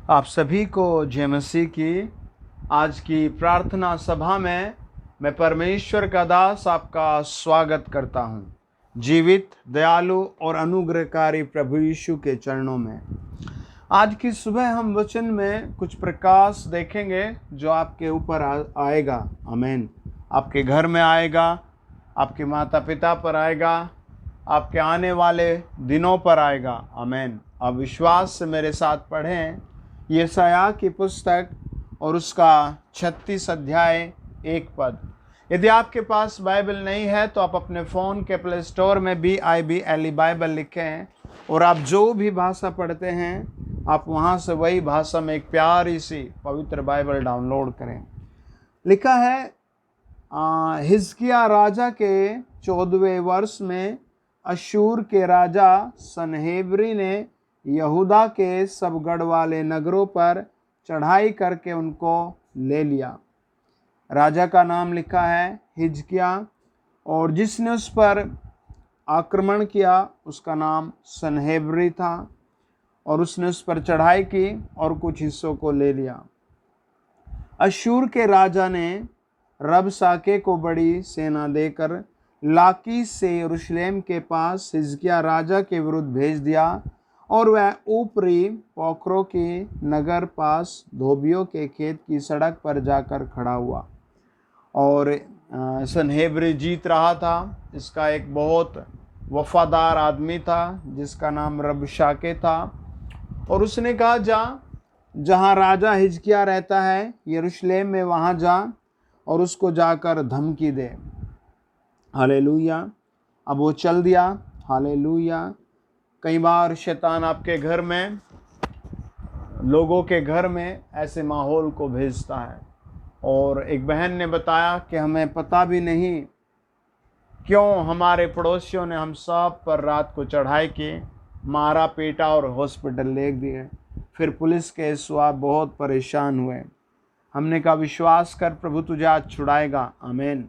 आप सभी को जय मसीह की आज की प्रार्थना सभा में मैं परमेश्वर का दास आपका स्वागत करता हूं, जीवित, दयालु और अनुग्रहकारी प्रभु यीशु के चरणों में। आज की सुबह हम वचन में कुछ प्रकाश देखेंगे जो आपके ऊपर आएगा। आमीन। आपके घर में आएगा, आपके माता पिता पर आएगा, आपके आने वाले दिनों पर आएगा। आमीन। आप विश्वास से मेरे साथ पढ़ें यशायाह की पुस्तक और उसका 36 अध्याय 1 पद। यदि आपके पास बाइबल नहीं है तो आप अपने फ़ोन के प्ले स्टोर में BIBLE बाइबल लिखें और आप जो भी भाषा पढ़ते हैं आप वहाँ से वही भाषा में एक प्यारी सी पवित्र बाइबल डाउनलोड करें। लिखा है हिजकिय्याह राजा के 14वें वर्ष में अश्शूर के राजा सनहेबरी ने यहूदा के सब गढ़ वाले नगरों पर चढ़ाई करके उनको ले लिया। राजा का नाम लिखा है हिजकिय्याह और जिसने उस पर आक्रमण किया उसका नाम सनहेबरी था और उसने उस पर चढ़ाई की और कुछ हिस्सों को ले लिया। अश्शूर के राजा ने रबशाके को बड़ी सेना देकर लाकीश से यरूशलेम के पास हिजकिय्याह राजा के विरुद्ध भेज दिया और वह ऊपरी पोखरों के नगर पास धोबियों के खेत की सड़क पर जाकर खड़ा हुआ और सनहेबरी जीत रहा था। इसका एक बहुत वफादार आदमी था जिसका नाम रबशाके था और उसने कहा जहाँ राजा हिजकिय्याह रहता है यरूशलेम में वहाँ जा और उसको जाकर धमकी दे। हालेलुया। अब वो चल दिया। हालेलुया। कई बार शैतान आपके घर में, लोगों के घर में ऐसे माहौल को भेजता है। और एक बहन ने बताया कि हमें पता भी नहीं क्यों हमारे पड़ोसियों ने हम सब पर रात को चढ़ाई की, मारा पीटा और हॉस्पिटल ले दिए। फिर पुलिस केस हुआ, बहुत परेशान हुए। हमने कहा विश्वास कर, प्रभु तुझे आज छुड़ाएगा। आमीन।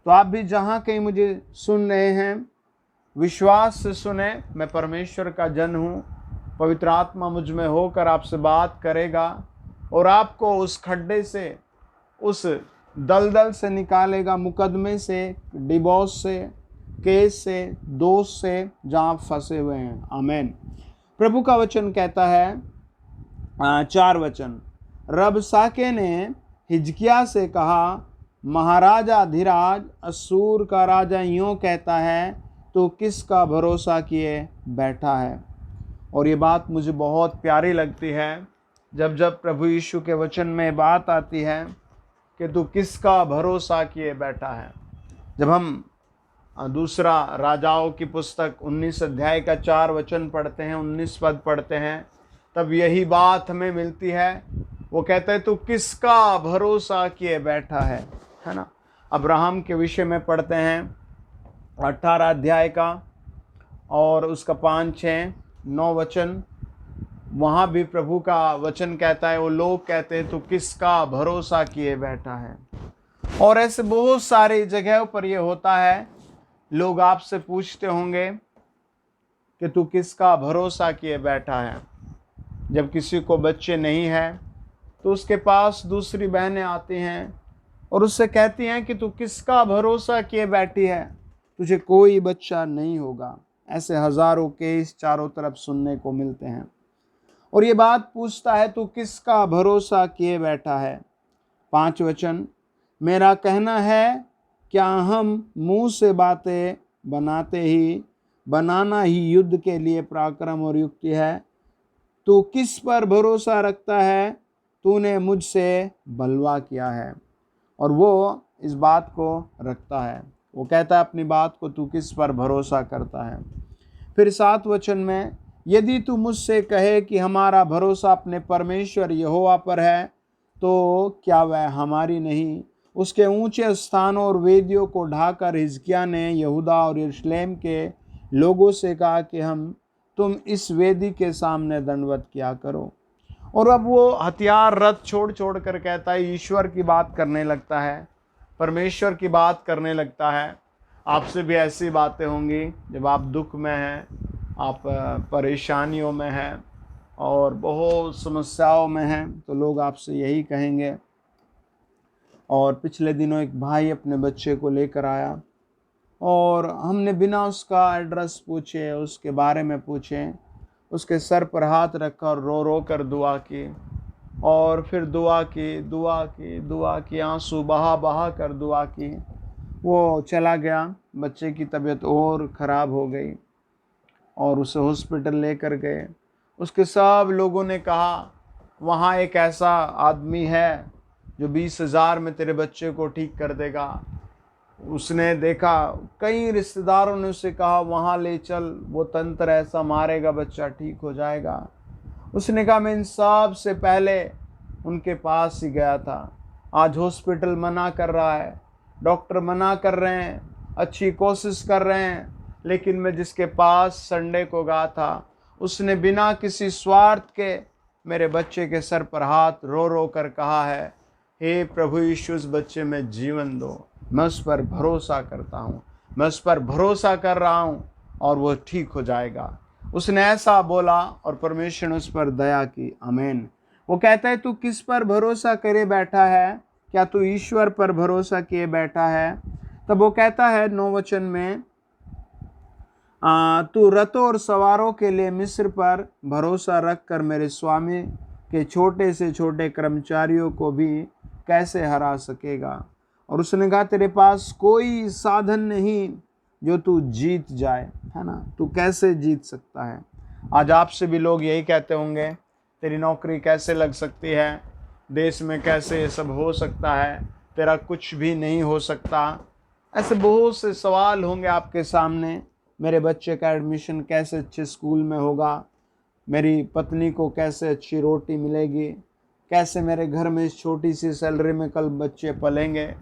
तो आप भी जहाँ कहीं मुझे सुन रहे हैं विश्वास से सुने। मैं परमेश्वर का जन हूँ, पवित्र आत्मा मुझ में होकर आपसे बात करेगा और आपको उस खड्डे से, उस दलदल से निकालेगा, मुकदमे से, डिवोर्स से, केस से, दोष से जहाँ आप फंसे हुए हैं। आमीन। प्रभु का वचन कहता है 4 वचन। रबशाके ने हिजकिय्याह से कहा, महाराजा धीराज अश्शूर का राजा यूँ कहता है, तो किसका भरोसा किए बैठा है। और ये बात मुझे बहुत प्यारी लगती है जब जब प्रभु यीशु के वचन में बात आती है कि तू किसका भरोसा किए बैठा है। जब हम दूसरा राजाओं की पुस्तक 19 अध्याय का 4 वचन पढ़ते हैं, 19 पद पढ़ते हैं, तब यही बात हमें मिलती है। वो कहता है तू किसका भरोसा किए बैठा है ना। अब्राहम के विषय में पढ़ते हैं 18 अध्याय का और उसका 5, 6, 9 वचन। वहाँ भी प्रभु का वचन कहता है, वो लोग कहते हैं तू किसका भरोसा किए बैठा है। और ऐसे बहुत सारी जगहों पर ये होता है। लोग आपसे पूछते होंगे कि तू किसका भरोसा किए बैठा है। जब किसी को बच्चे नहीं है तो उसके पास दूसरी बहनें आती हैं और उससे कहती हैं कि तू किसका भरोसा किए बैठी है, तुझे कोई बच्चा नहीं होगा। ऐसे हजारों केस चारों तरफ सुनने को मिलते हैं। और ये बात पूछता है तू किसका भरोसा किए बैठा है। 5 वचन। मेरा कहना है क्या हम मुंह से बातें बनाना ही युद्ध के लिए पराक्रम और युक्ति है। तू किस पर भरोसा रखता है, तूने मुझसे बलवा किया है। और वो इस बात को रखता है। वो कहता है अपनी बात को तू किस पर भरोसा करता है। फिर 7 वचन में, यदि तू मुझसे कहे कि हमारा भरोसा अपने परमेश्वर यहोवा पर है, तो क्या वह हमारी नहीं। उसके ऊंचे स्थानों और वेदियों को ढाकर हिजकिय्याह ने यहूदा और यरूशलेम के लोगों से कहा कि तुम इस वेदी के सामने दंडवत किया करो। और अब वो हथियार रथ छोड़ कर कहता है, ईश्वर की बात करने लगता है, परमेश्वर की बात करने लगता है। आपसे भी ऐसी बातें होंगी जब आप दुख में हैं, आप परेशानियों में हैं और बहुत समस्याओं में हैं, तो लोग आपसे यही कहेंगे। और पिछले दिनों एक भाई अपने बच्चे को लेकर आया और हमने बिना उसका एड्रेस पूछे, उसके बारे में पूछे, उसके सर पर हाथ रखकर रो रो कर दुआ की, और फिर दुआ की, आंसू बहा बहा कर दुआ की। वो चला गया, बच्चे की तबीयत और ख़राब हो गई और उसे हॉस्पिटल लेकर गए। उसके सब लोगों ने कहा वहाँ एक ऐसा आदमी है जो 20,000 में तेरे बच्चे को ठीक कर देगा। उसने देखा, कई रिश्तेदारों ने उसे कहा वहाँ ले चल, वो तंत्र ऐसा मारेगा बच्चा ठीक हो जाएगा। उसने कहा मैं इन सब से पहले उनके पास ही गया था। आज हॉस्पिटल मना कर रहा है, डॉक्टर मना कर रहे हैं, अच्छी कोशिश कर रहे हैं, लेकिन मैं जिसके पास संडे को गया था उसने बिना किसी स्वार्थ के मेरे बच्चे के सर पर हाथ रो रो कर कहा है, हे प्रभु यीशु उस बच्चे में जीवन दो। मैं उस पर भरोसा करता हूँ, मैं उस पर भरोसा कर रहा हूँ और वो ठीक हो जाएगा। उसने ऐसा बोला और परमेश्वर ने उस पर दया की। आमीन। वो कहता है तू किस पर भरोसा करे बैठा है? क्या तू ईश्वर पर भरोसा किए बैठा है? तब वो कहता है 9 वचन में, तू रथों और सवारों के लिए मिस्र पर भरोसा रख कर मेरे स्वामी के छोटे से छोटे कर्मचारियों को भी कैसे हरा सकेगा? और उसने कहा तेरे पास कोई साधन नहीं जो तू जीत जाए, है ना? तू कैसे जीत सकता है? आज आपसे भी लोग यही कहते होंगे, तेरी नौकरी कैसे लग सकती है, देश में कैसे ये सब हो सकता है, तेरा कुछ भी नहीं हो सकता। ऐसे बहुत से सवाल होंगे आपके सामने। मेरे बच्चे का एडमिशन कैसे अच्छे स्कूल में होगा, मेरी पत्नी को कैसे अच्छी रोटी मिलेगी, कैसे मेरे घर में इस छोटी सी सैलरी में कल बच्चे पलेंगे।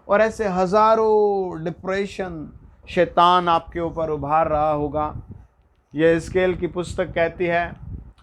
और ऐसे हज़ारों डिप्रेशन शैतान आपके ऊपर उभार रहा होगा। यह हिजकेल की पुस्तक कहती है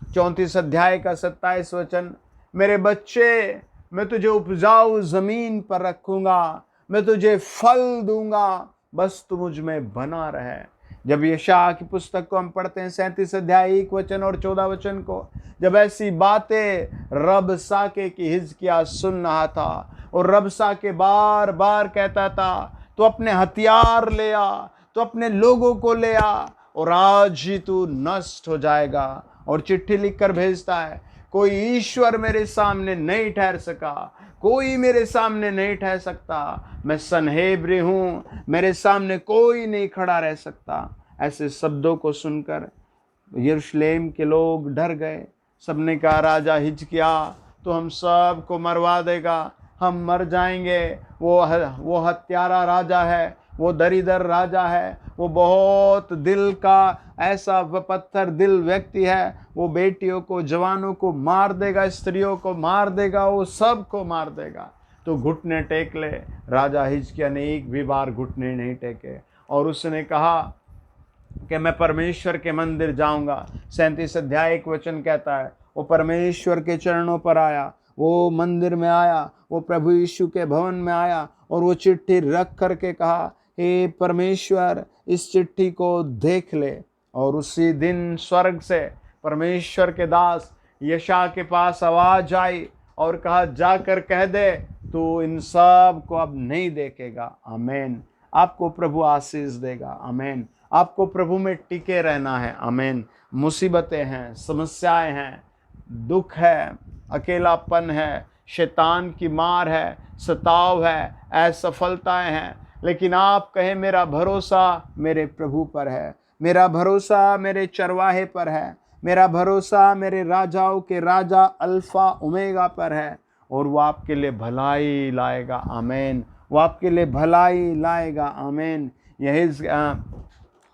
34 अध्याय का 27 वचन, मेरे बच्चे मैं तुझे उपजाऊ ज़मीन पर रखूँगा, मैं तुझे फल दूंगा, बस तू मुझ में बना रहे। जब यशायाह की पुस्तक को हम पढ़ते हैं 37 अध्याय 1 वचन और 14 वचन को, जब ऐसी बातें रबसाके की हिजकिय्याह सुन रहा था और रबसाके बार बार कहता था तो अपने हथियार ले आ, तो अपने लोगों को ले आ और आज ही तू नष्ट हो जाएगा। और चिट्ठी लिखकर भेजता है, कोई ईश्वर मेरे सामने नहीं ठहर सका, कोई मेरे सामने नहीं ठहर सकता, मैं सनहेब्री हूँ, मेरे सामने कोई नहीं खड़ा रह सकता। ऐसे शब्दों को सुनकर यरूशलेम के लोग डर गए। सबने कहा राजा हिजकिय्याह तो हम सब को मरवा देगा, हम मर जाएंगे। वो हत्यारा राजा है, वो दरिदर राजा है, वो बहुत दिल का ऐसा पत्थर दिल व्यक्ति है, वो बेटियों को जवानों को मार देगा, स्त्रियों को मार देगा, वो सब को मार देगा। तो घुटने टेक ले। राजा हिजकिय्याह ने एक भी बार घुटने नहीं टेके और उसने कहा कि मैं परमेश्वर के मंदिर जाऊंगा। 37 अध्याय 1 वचन कहता है वो परमेश्वर के चरणों पर आया, वो मंदिर में आया, वो प्रभु यीशु के भवन में आया और वो चिट्ठी रख करके कहा, हे परमेश्वर इस चिट्ठी को देख ले। और उसी दिन स्वर्ग से परमेश्वर के दास यशायाह के पास आवाज आई और कहा जाकर कह दे तू इन सब को अब नहीं देखेगा। आमीन। आपको प्रभु आशीष देगा। आमीन। आपको प्रभु में टिके रहना है। आमीन। मुसीबतें हैं, समस्याएं हैं, दुख है, अकेलापन है, शैतान की मार है, सताव है, असफलताएं हैं, लेकिन आप कहें मेरा भरोसा मेरे प्रभु पर है, मेरा भरोसा मेरे चरवाहे पर है, मेरा भरोसा मेरे राजाओं के राजा अल्फा ओमेगा पर है और वो आपके लिए भलाई लाएगा। आमीन। वो आपके लिए भलाई लाएगा। आमीन। यही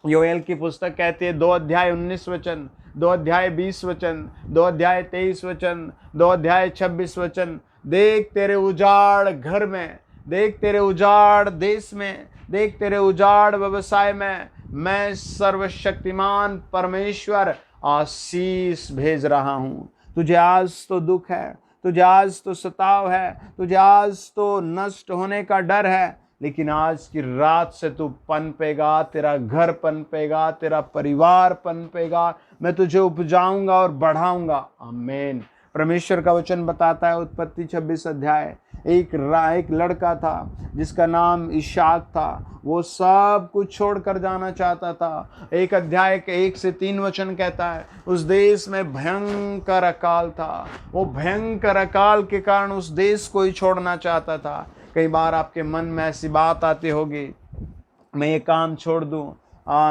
योएल की पुस्तक कहती है 2 अध्याय 19 वचन, 2 अध्याय 20 वचन, 2 अध्याय 23 वचन, 2 अध्याय 26 वचन, देख तेरे उजाड़ घर में, देख तेरे उजाड़ देश में, देख तेरे उजाड़ व्यवसाय में मैं सर्वशक्तिमान परमेश्वर आशीष भेज रहा हूँ। तुझे आज तो दुख है, तुझे आज तो सताव है, तुझे आज तो नष्ट होने का डर है, लेकिन आज की रात से तू पनपेगा, तेरा घर पनपेगा, तेरा परिवार पनपेगा। मैं तुझे उपजाऊंगा और बढ़ाऊंगा। आमीन। परमेश्वर का वचन बताता है, उत्पत्ति 26 अध्याय, एक लड़का था जिसका नाम इशाक था। वो सब कुछ छोड़कर जाना चाहता था। एक अध्याय के 1 से 3 वचन कहता है, उस देश में भयंकर अकाल था। वो भयंकर अकाल के कारण उस देश को ही छोड़ना चाहता था। कई बार आपके मन में ऐसी बात आती होगी, मैं ये काम छोड़ दूं,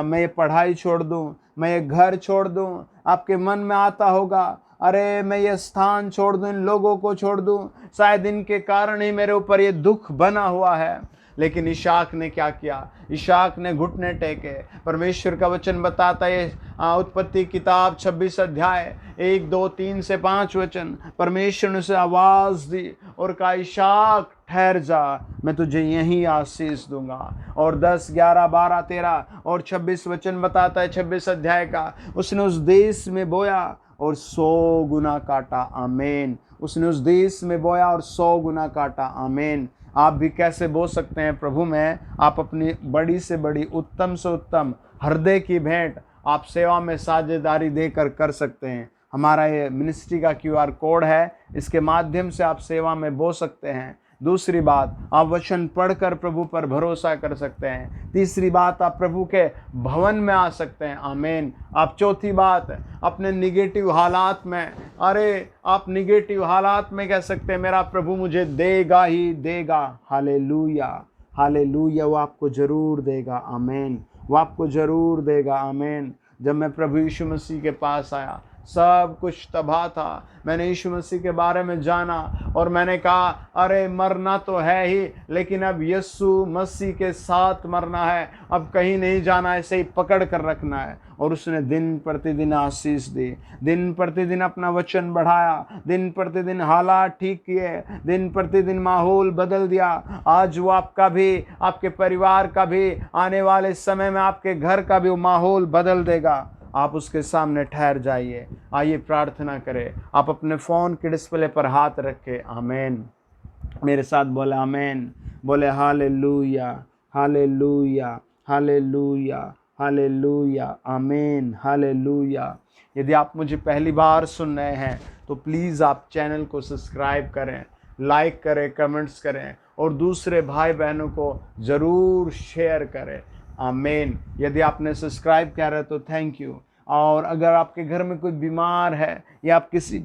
मैं ये पढ़ाई छोड़ दूं, मैं ये घर छोड़ दूं। आपके मन में आता होगा, अरे मैं ये स्थान छोड़ दूं, इन लोगों को छोड़ दूं, शायद इनके कारण ही मेरे ऊपर ये दुख बना हुआ है। लेकिन इशाक ने क्या किया? इशाक ने घुटने टेके। परमेश्वर का वचन बताता है, उत्पत्ति किताब 26 अध्याय 1, 2, 3 से 5 वचन, परमेश्वर ने उसे आवाज दी और कहा, इशाक ठहर जा, मैं तुझे यही आशीष दूंगा। और 10, 11, 12, 13 और 26 वचन बताता है 26 अध्याय का, उसने उस देश में बोया और 100 गुना काटा। आमीन। उसने उस देश में बोया और 100 गुना काटा। आमीन। आप भी कैसे बो सकते हैं प्रभु में? आप अपनी बड़ी से बड़ी, उत्तम से उत्तम हृदय की भेंट आप सेवा में साझेदारी देकर कर सकते हैं। हमारा ये मिनिस्ट्री का QR कोड है, इसके माध्यम से आप सेवा में बो सकते हैं। दूसरी बात, आप वचन पढ़कर प्रभु पर भरोसा कर सकते हैं। तीसरी बात, आप प्रभु के भवन में आ सकते हैं। आमीन। आप चौथी बात, अपने निगेटिव हालात में, अरे आप निगेटिव हालात में कह सकते हैं, मेरा प्रभु मुझे देगा ही देगा। Hallelujah, hallelujah. वो आपको जरूर देगा। आमीन। वो आपको जरूर देगा। आमीन। जब मैं प्रभु यीशु मसीह के पास आया, सब कुछ तबाह था। मैंने यीशु मसीह के बारे में जाना और मैंने कहा, अरे मरना तो है ही, लेकिन अब यीशु मसीह के साथ मरना है, अब कहीं नहीं जाना, ऐसे ही पकड़ कर रखना है। और उसने दिन प्रतिदिन आशीष दी, दिन प्रतिदिन अपना वचन बढ़ाया, दिन प्रतिदिन हालात ठीक किए, दिन प्रतिदिन माहौल बदल दिया। आज वो आपका भी, आपके परिवार का भी, आने वाले समय में आपके घर का भी वो माहौल बदल देगा। आप उसके सामने ठहर जाइए। आइए प्रार्थना करें। आप अपने फ़ोन के डिस्प्ले पर हाथ रखें। आमीन। मेरे साथ बोले आमीन। बोले हालेलुया, हालेलुया, हालेलुया, हालेलुया। आमीन। हालेलुया। यदि आप मुझे पहली बार सुन रहे हैं तो प्लीज़ आप चैनल को सब्सक्राइब करें, लाइक करें, कमेंट्स करें और दूसरे भाई बहनों को ज़रूर शेयर करें। आमीन। यदि आपने सब्सक्राइब किया है तो थैंक यू। और अगर आपके घर में कोई बीमार है या आप किसी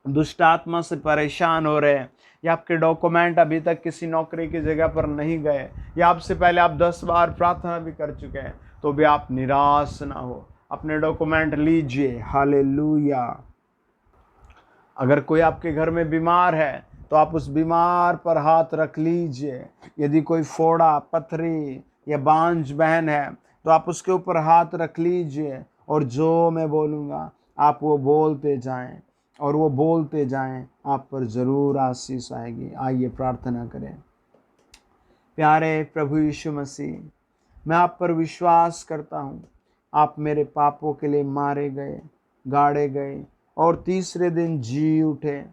दुष्ट आत्मा से परेशान हो रहे हैं या आपके डॉक्यूमेंट अभी तक किसी नौकरी की जगह पर नहीं गए या आपसे पहले आप 10 बार प्रार्थना भी कर चुके हैं, तो भी आप निराश ना हो, अपने डॉक्यूमेंट लीजिए। हालेलुया। अगर कोई आपके घर में बीमार है तो आप उस बीमार पर हाथ रख लीजिए। यदि कोई फोड़ा, पथरी या बांझ बहन है तो आप उसके ऊपर हाथ रख लीजिए और जो मैं बोलूँगा आप वो बोलते जाएं और वो बोलते जाएं, आप पर ज़रूर आशीष आएगी। आइए प्रार्थना करें। प्यारे प्रभु यीशु मसीह, मैं आप पर विश्वास करता हूँ। आप मेरे पापों के लिए मारे गए, गाड़े गए और तीसरे दिन जी उठे।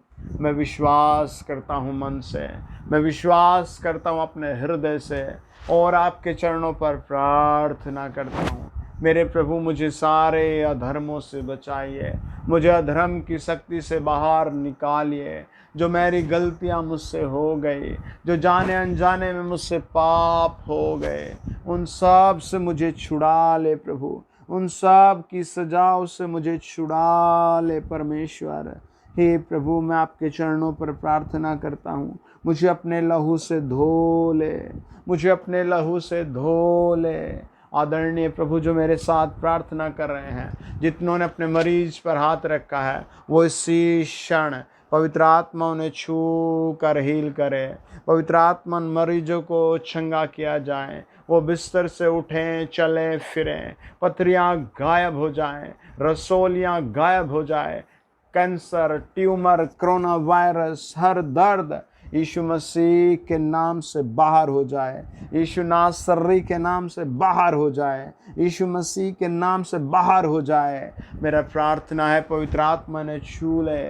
मैं विश्वास करता हूँ मन से, मैं विश्वास करता हूँ अपने हृदय से और आपके चरणों पर प्रार्थना करता हूँ। मेरे प्रभु, मुझे सारे अधर्मों से बचाइए, मुझे अधर्म की शक्ति से बाहर निकालिए। जो मेरी गलतियाँ मुझसे हो गई, जो जाने अनजाने में मुझसे पाप हो गए, उन सब से मुझे छुड़ा ले प्रभु, उन सब की सजाओं से मुझे छुड़ा ले परमेश्वर। हे प्रभु, मैं आपके चरणों पर प्रार्थना करता हूँ, मुझे अपने लहू से धो ले, मुझे अपने लहू से धो ले। आदरणीय प्रभु, जो मेरे साथ प्रार्थना कर रहे हैं, जितनों ने अपने मरीज पर हाथ रखा है, वो इसी क्षण पवित्र आत्मा उन्हें छू कर हील करे। पवित्र आत्मा मरीजों को चंगा किया जाए, वो बिस्तर से उठें, चलें फिरें, पथरियाँ गायब हो जाएं, रसोलियाँ गायब हो जाए, कैंसर, ट्यूमर, कोरोना वायरस, हर दर्द यीशु मसीह के नाम से बाहर हो जाए, यीशु नासरी के नाम से बाहर हो जाए, यीशु मसीह के नाम से बाहर हो जाए। मेरा प्रार्थना है पवित्र आत्मा ने छू ले,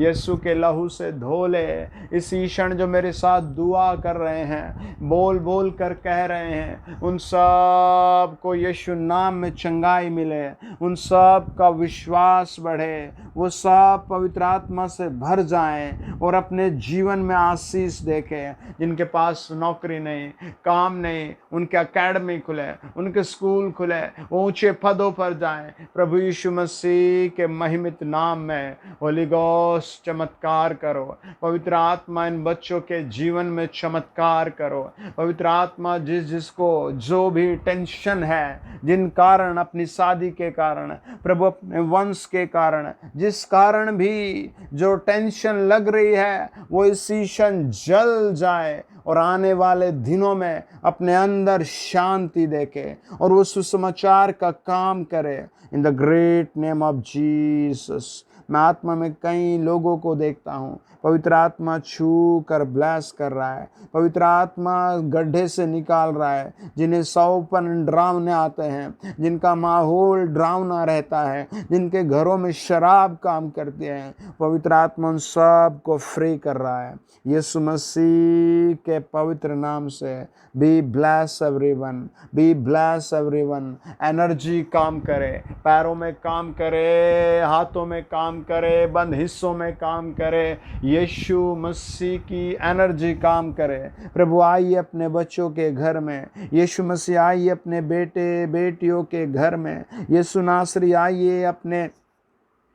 यीशु के लहू से धो ले। इस ईशण जो मेरे साथ दुआ कर रहे हैं, बोल बोल कर कह रहे हैं, उन सब को यीशु नाम में चंगाई मिले, उन सब का विश्वास बढ़े, वो सब पवित्र आत्मा से भर जाएं और अपने जीवन में आशीष देखें। जिनके पास नौकरी नहीं, काम नहीं, उनके एकेडमी खुले, उनके स्कूल खुले, वो ऊंचे पदों पर जाएं। प्रभु यीशु मसीह के महिमित नाम में होली गोस्ट चमत्कार करो। पवित्र आत्मा इन बच्चों के जीवन में चमत्कार करो। पवित्र आत्मा जिसको जो भी टेंशन है, जिन कारण, अपनी शादी के कारण, प्रभु अपने वंश के कारण, जिस कारण भी जो टेंशन लग रही है, वो इस ईशन जल जाए और आने वाले दिनों में अपने अंदर शांति देखे और वो सुसमाचार का काम करे। In the great name of Jesus. मैं आत्मा में कई लोगों को देखता हूँ, पवित्र आत्मा छू कर ब्लेस कर रहा है, पवित्र आत्मा गड्ढे से निकाल रहा है, जिन्हें सौपन डरावने आते हैं, जिनका माहौल डरावना रहता है, जिनके घरों में शराब काम करती है, पवित्र आत्मा उन सब को फ्री कर रहा है। यीशु मसीह के पवित्र नाम से be bless everyone, be bless everyone. Energy काम करे, पैरों में काम करे, हाथों में काम करे, बंद हिस्सों में काम करे। यीशु मसीह की एनर्जी काम करे। प्रभु आइए अपने बच्चों के घर में, यीशु मसीह आइए अपने बेटे बेटियों के घर में, यीशु नासरी आइए अपने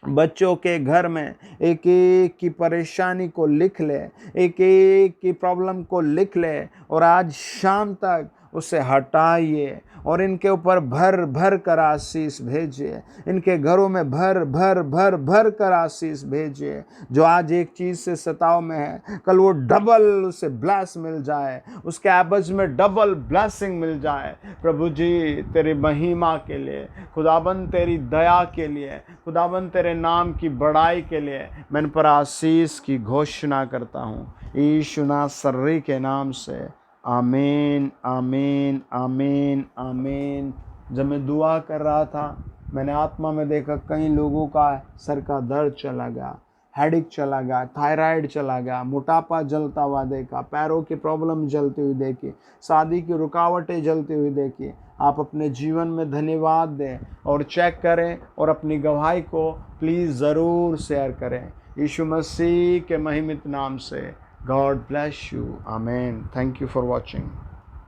बच्चों के घर में। एक एक की परेशानी को लिख ले, एक एक की प्रॉब्लम को लिख ले और आज शाम तक उसे हटाइए और इनके ऊपर भर भर कर आशीष भेजिए। इनके घरों में भर भर भर भर कर आशीष भेजिए। जो आज एक चीज़ से सताव में है, कल वो डबल उसे ब्लेस मिल जाए, उसके एवज में डबल ब्लेसिंग मिल जाए। प्रभु जी तेरी महिमा के लिए, खुदाबंद तेरी दया के लिए, खुदाबंद तेरे नाम की बड़ाई के लिए मैं इन पर आशीष की घोषणा करता हूँ, यीशु नासरी के नाम से। आमीन आमीन आमीन आमीन। जब मैं दुआ कर रहा था, मैंने आत्मा में देखा कई लोगों का सर का दर्द चला गया, हेडेक चला गया, थायराइड चला गया, मोटापा जलता हुआ देखा, पैरों की प्रॉब्लम जलती हुई देखी, शादी की रुकावटें जलती हुई देखी। आप अपने जीवन में धन्यवाद दें और चेक करें और अपनी गवाही को प्लीज़ ज़रूर शेयर करें। यीशु मसीह के महिमित नाम से। God bless you. Amen. Thank you for watching.